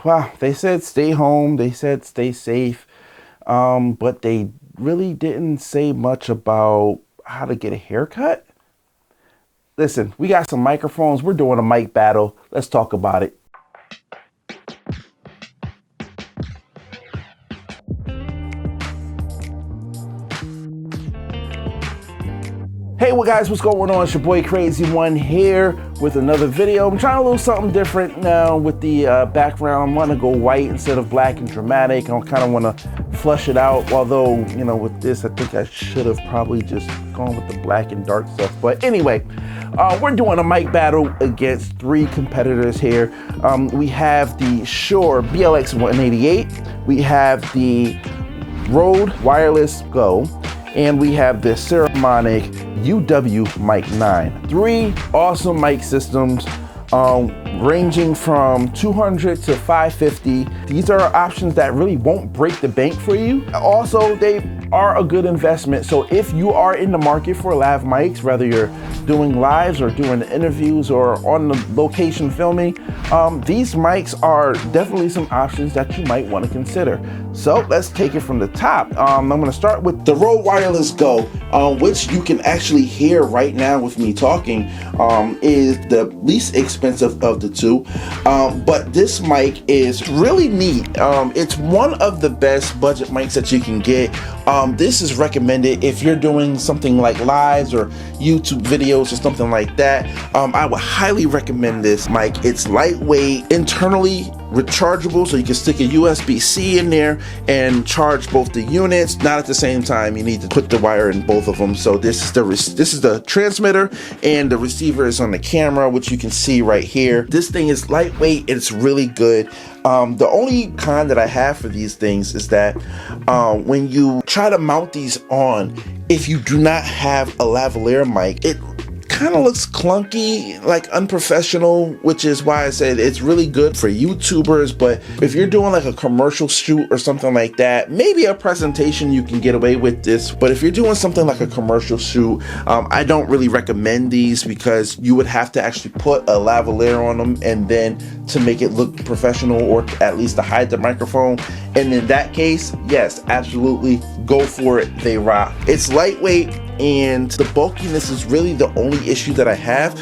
wow, they said stay home, they said stay safe, but they really didn't say much about how to get a haircut. Listen, we got some microphones, we're doing a mic battle, let's talk about it. Hey, what guys, what's going on? It's your boy Crazy One here with another video. I'm trying a little something different now with the background. I want to go white instead of black and dramatic. I kind of want to flush it out. Although, you know, with this, I think I should have probably just gone with the black and dark stuff. But anyway, we're doing a mic battle against three competitors here. We have the Shure BLX188. We have the Rode Wireless Go. And we have the Saramonic UwMic9. Three awesome mic systems, ranging from 200 to 550. These are options that really won't break the bank for you. Also, they are a good investment. So if you are in the market for lav mics, whether you're doing lives or doing interviews or on the location filming, these mics are definitely some options that you might want to consider. So let's take it from the top. I'm going to start with the Rode Wireless Go, which you can actually hear right now with me talking, is the least expensive of the two. But this mic is really neat. It's one of the best budget mics that you can get. This is recommended if you're doing something like lives or YouTube videos or something like that. I would highly recommend this mic. It's lightweight, internally rechargeable, so you can stick a USB-C in there and charge both the units. Not at the same time, you need to put the wire in both of them. So this is the transmitter, and the receiver is on the camera, which you can see right here. This thing is lightweight, it's really good. The only con that I have for these things is that when you try to mount these on, if you do not have a lavalier mic, it kind of looks clunky, like unprofessional, which is why I said it's really good for YouTubers. But if you're doing like a commercial shoot or something like that, maybe a presentation, you can get away with this. But if you're doing something like a commercial shoot, I don't really recommend these, because you would have to actually put a lavalier on them and then to make it look professional, or at least to hide the microphone. And in that case, yes, absolutely, go for it, they rock. It's lightweight, and the bulkiness is really the only issue that I have.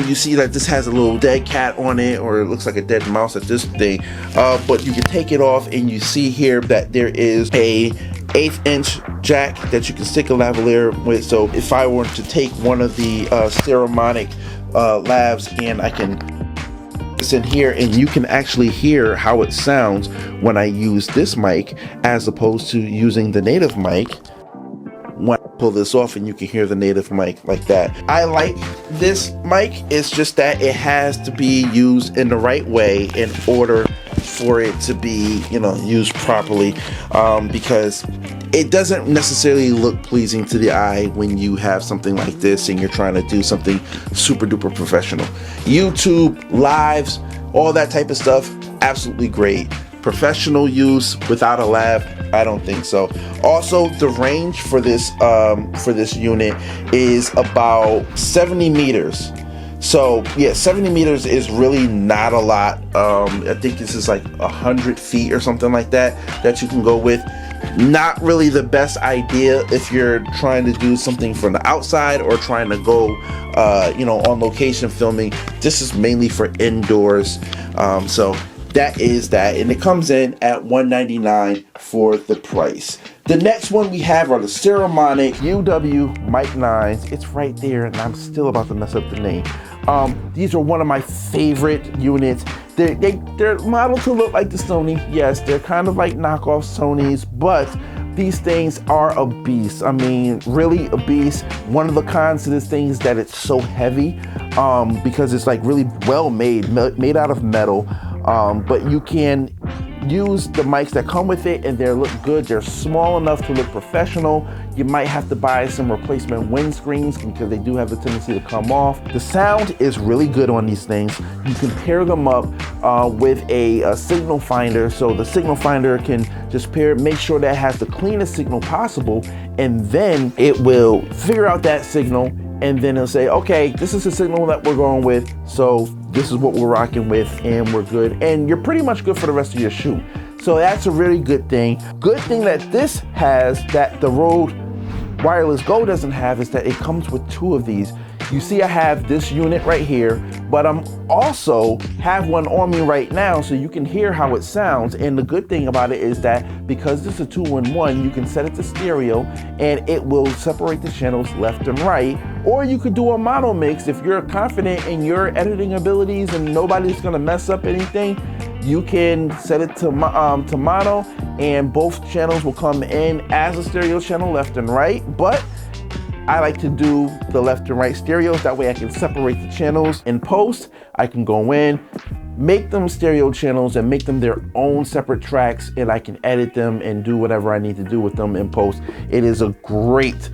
You see that this has a little dead cat on it, or it looks like a dead mouse at this thing, but you can take it off, and you see here that there is a 1/8 inch jack that you can stick a lavalier with. So if I were to take one of the Saramonic lavs, and I can this in here, and you can actually hear how it sounds when I use this mic as opposed to using the native mic. When I pull this off, and you can hear the native mic like that. I like this mic. It's just that it has to be used in the right way in order for it to be, you know, used properly, because it doesn't necessarily look pleasing to the eye when you have something like this and you're trying to do something super duper professional. YouTube, lives, all that type of stuff, absolutely great. Professional use without a lav, I don't think so. Also, the range for this unit is about 70 meters. So yeah, 70 meters is really not a lot. I think this is like 100 feet or something like that you can go with. Not really the best idea if you're trying to do something from the outside or trying to go you know, on location filming. This is mainly for indoors. So that is that, and it comes in at $199 for the price. The next one we have are the Saramonic UwMic9s. It's right there, and I'm still about to mess up the name. These are one of my favorite units. They're modeled to look like the Sony. Yes, they're kind of like knockoff Sonys, but these things are a beast. I mean, really a beast. One of the cons to this thing is that it's so heavy, because it's like really well made out of metal. But you can use the mics that come with it, and they look good. They're small enough to look professional. You might have to buy some replacement windscreens because they do have the tendency to come off. The sound is really good on these things. You can pair them up with a signal finder, so the signal finder can just make sure that it has the cleanest signal possible, and then it will figure out that signal, and then it'll say, okay, this is the signal that we're going with, so this is what we're rocking with, and we're good. And you're pretty much good for the rest of your shoot. So that's a really good thing. Good thing that this has that the Rode Wireless Go doesn't have is that it comes with 2 of these. You see I have this unit right here, but I'm also have one on me right now so you can hear how it sounds. And the good thing about it is that because this is a 2-in-1, you can set it to stereo and it will separate the channels left and right. Or you could do a mono mix if you're confident in your editing abilities and nobody's gonna mess up anything. You can set it to mono and both channels will come in as a stereo channel left and right. But I like to do the left and right stereos. That way I can separate the channels in post. I can go in, make them stereo channels and make them their own separate tracks, and I can edit them and do whatever I need to do with them in post. It is a great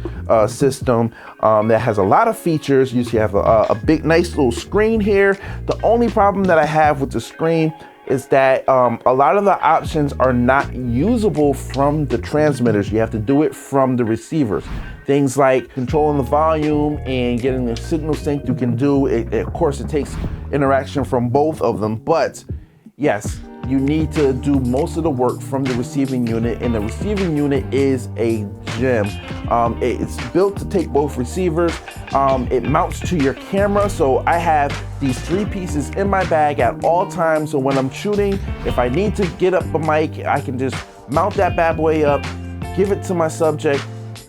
system that has a lot of features. You see I have a big, nice little screen here. The only problem that I have with the screen is that a lot of the options are not usable from the transmitters. You have to do it from the receivers. Things like controlling the volume and getting the signal sync you can do. Of course, it takes interaction from both of them, but yes, you need to do most of the work from the receiving unit, and the receiving unit is a gem. It's built to take both receivers. It mounts to your camera, so I have these 3 pieces in my bag at all times, so when I'm shooting, if I need to get up a mic, I can just mount that bad boy up, give it to my subject,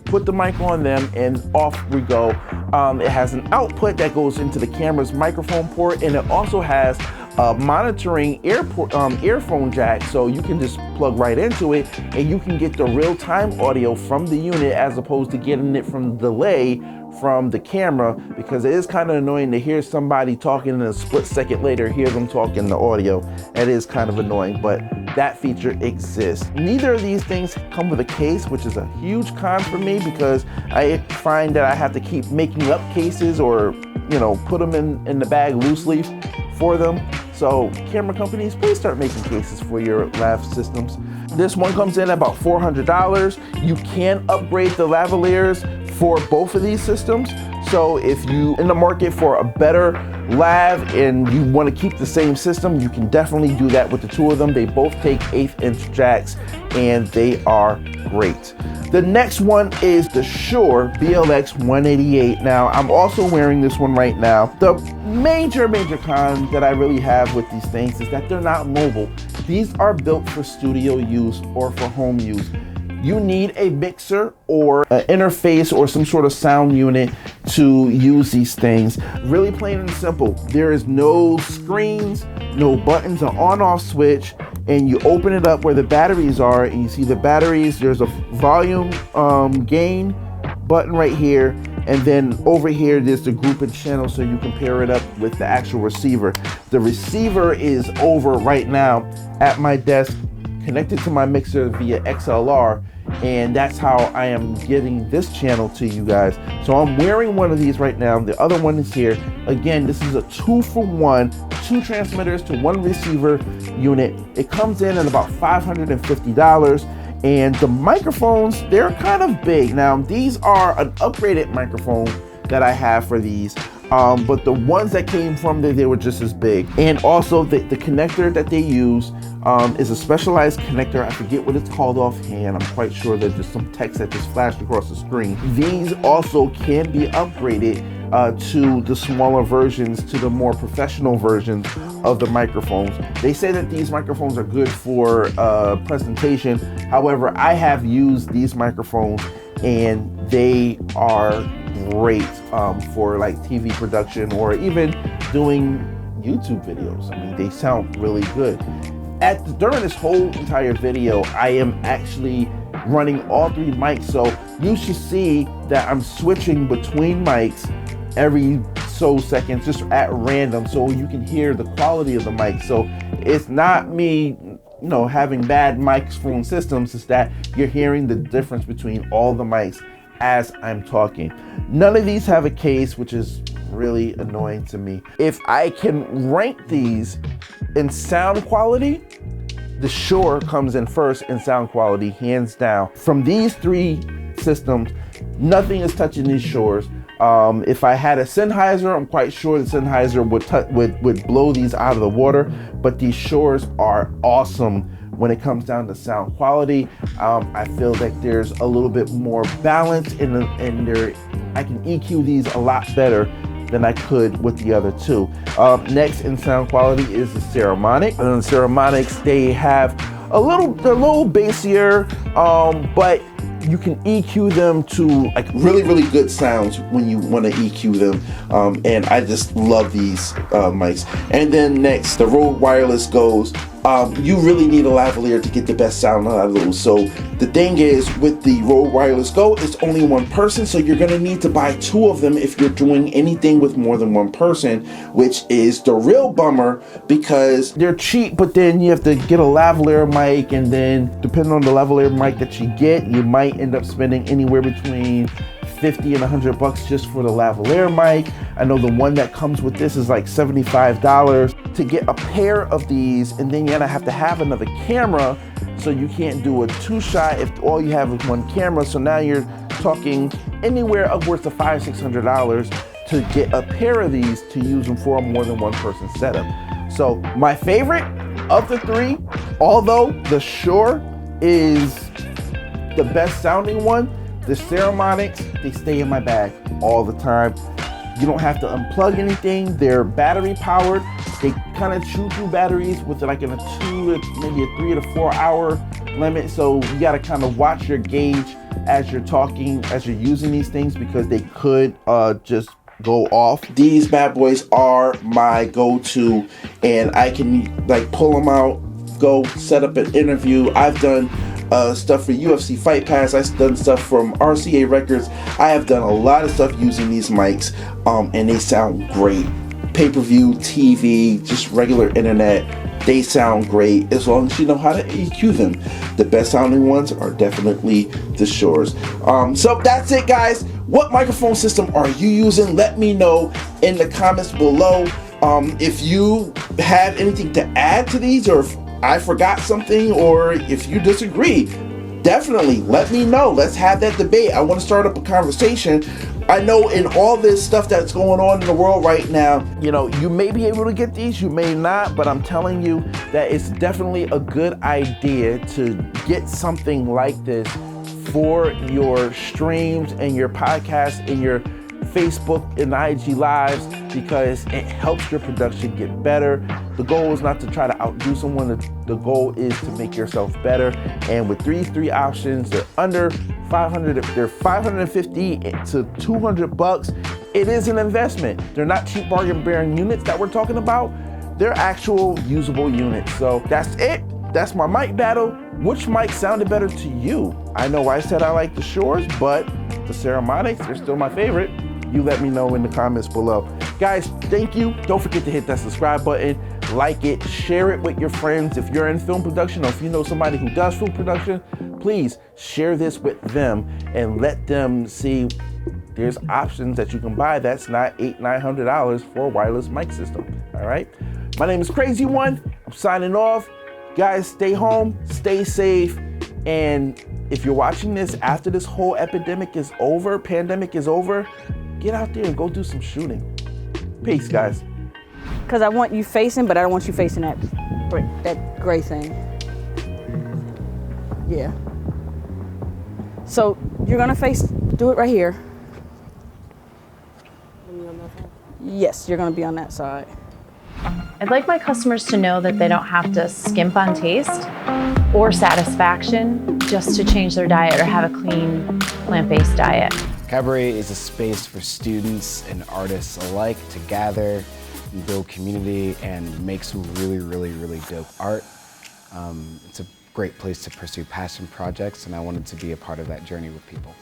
put the mic on them, and off we go. It has an output that goes into the camera's microphone port, and it also has a monitoring earphone jack, so you can just plug right into it and you can get the real-time audio from the unit as opposed to getting it from the delay from the camera, because it is kind of annoying to hear somebody talking and a split second later hear them talking the audio. It is kind of annoying, but that feature exists. Neither of these things come with a case, which is a huge con for me because I find that I have to keep making up cases or, you know, put them in the bag loose leaf for them. So camera companies, please start making cases for your lav systems. This one comes in at about $400. You can upgrade the lavaliers for both of these systems. So if you in the market for a better lav and you want to keep the same system, you can definitely do that with the 2 of them. They both take 1/8" jacks and they are great. The next one is the Shure BLX188. Now, I'm also wearing this one right now. The major con that I really have with these things is that they're not mobile. These are built for studio use or for home use. You need a mixer or an interface or some sort of sound unit to use these things. Really plain and simple. There is no screens, no buttons, an on-off switch, and you open it up where the batteries are and you see the batteries. There's a volume gain button right here, and then over here there's the group and channel, so you can pair it up with the actual receiver. The receiver is over right now at my desk, connected to my mixer via XLR, and that's how I am getting this channel to you guys. So I'm wearing one of these right now. The other one is here. Again, this is a 2-for-1, 2 transmitters to 1 receiver unit. It comes in at about $550. And the microphones, they're kind of big. Now, these are an upgraded microphone that I have for these. But the ones that came from there, they were just as big. And also the connector that they use is a specialized connector. I forget what it's called offhand. I'm quite sure there's just some text that just flashed across the screen. These also can be upgraded to the smaller versions, to the more professional versions of the microphones. They say that these microphones are good for presentation. However, I have used these microphones and they are great for like TV production or even doing YouTube videos. I mean, they sound really good. During this whole entire video, I am actually running all 3 mics, so you should see that I'm switching between mics every so seconds, just at random, so you can hear the quality of the mic. So it's not me, you know, having bad microphone systems, it's that you're hearing the difference between all the mics as I'm talking. None of these have a case, which is really annoying to me. If I can rank these in sound quality, the Shure comes in first in sound quality, hands down. From these 3 systems, nothing is touching these Shures. If I had a Sennheiser, I'm quite sure the Sennheiser would blow these out of the water, but these Shures are awesome when it comes down to sound quality. I feel like there's a little bit more balance in there. I can EQ these a lot better than I could with the other two. Next in sound quality is the Saramonic. And the Saramonics, they have they're a little bassier, but you can EQ them to like really, really good sounds when you want to EQ them. And I just love these mics. And then next, the Rode Wireless Go's. You really need a lavalier to get the best sound out of those. So the thing is, with the Rode Wireless Go, it's only one person, so you're gonna need to buy two of them if you're doing anything with more than one person, which is the real bummer because they're cheap, but then you have to get a lavalier mic, and then depending on the lavalier mic that you get, you might end up spending anywhere between 50 and 100 bucks just for the lavalier mic. I know the one that comes with this is like $75 to get a pair of these, and then you're gonna have to have another camera, so you can't do a two-shot if all you have is one camera. So now you're talking anywhere upwards of $500-600 to get a pair of these to use them for a more than one person setup. So my favorite of the three, although the Shure is the best sounding one, the Saramonics, they stay in my bag all the time. You don't have to unplug anything. They're battery powered. They kind of chew through batteries with like in a 2 to maybe a 3 to 4 hour limit. So you gotta kind of watch your gauge as you're talking, as you're using these things, because they could just go off. These bad boys are my go-to, and I can like pull them out, go set up an interview. I've done stuff for UFC Fight Pass. I've done stuff from RCA Records. I have done a lot of stuff using these mics, and they sound great. Pay-per-view, TV, just regular internet, they sound great as long as you know how to EQ them. The best sounding ones are definitely the Shures. So that's it, guys. What microphone system are you using? Let me know in the comments below. If you have anything to add to these, or if I forgot something, or if you disagree, definitely let me know. Let's have that debate. I want to start up a conversation. I know in all this stuff that's going on in the world right now, you know, you may be able to get these, you may not, but I'm telling you that it's definitely a good idea to get something like this for your streams and your podcasts and your Facebook and IG lives, because it helps your production get better. The goal is not to try to outdo someone. The goal is to make yourself better. And with these three options, they're under 500. They're 550 to 200 bucks. It is an investment. They're not cheap bargain bearing units that we're talking about. They're actual usable units. So that's it. That's my mic battle. Which mic sounded better to you? I know I said I like the Shures, but the Saramonics, they're still my favorite. You let me know in the comments below. Guys, thank you. Don't forget to hit that subscribe button, like it, share it with your friends. If you're in film production, or if you know somebody who does film production, please share this with them and let them see there's options that you can buy that's not $800-900 for a wireless mic system. All right. My name is Crazy One. I'm signing off. Guys, stay home, stay safe, and if you're watching this after this whole pandemic is over, get out there and go do some shooting. Peace, guys. Because I want you facing, but I don't want you facing that gray thing. Yeah. So you're gonna do it right here. Yes, you're gonna be on that side. I'd like my customers to know that they don't have to skimp on taste or satisfaction just to change their diet or have a clean, plant-based diet. Cabaret is a space for students and artists alike to gather and build community and make some really, really, really dope art. It's a great place to pursue passion projects, and I wanted to be a part of that journey with people.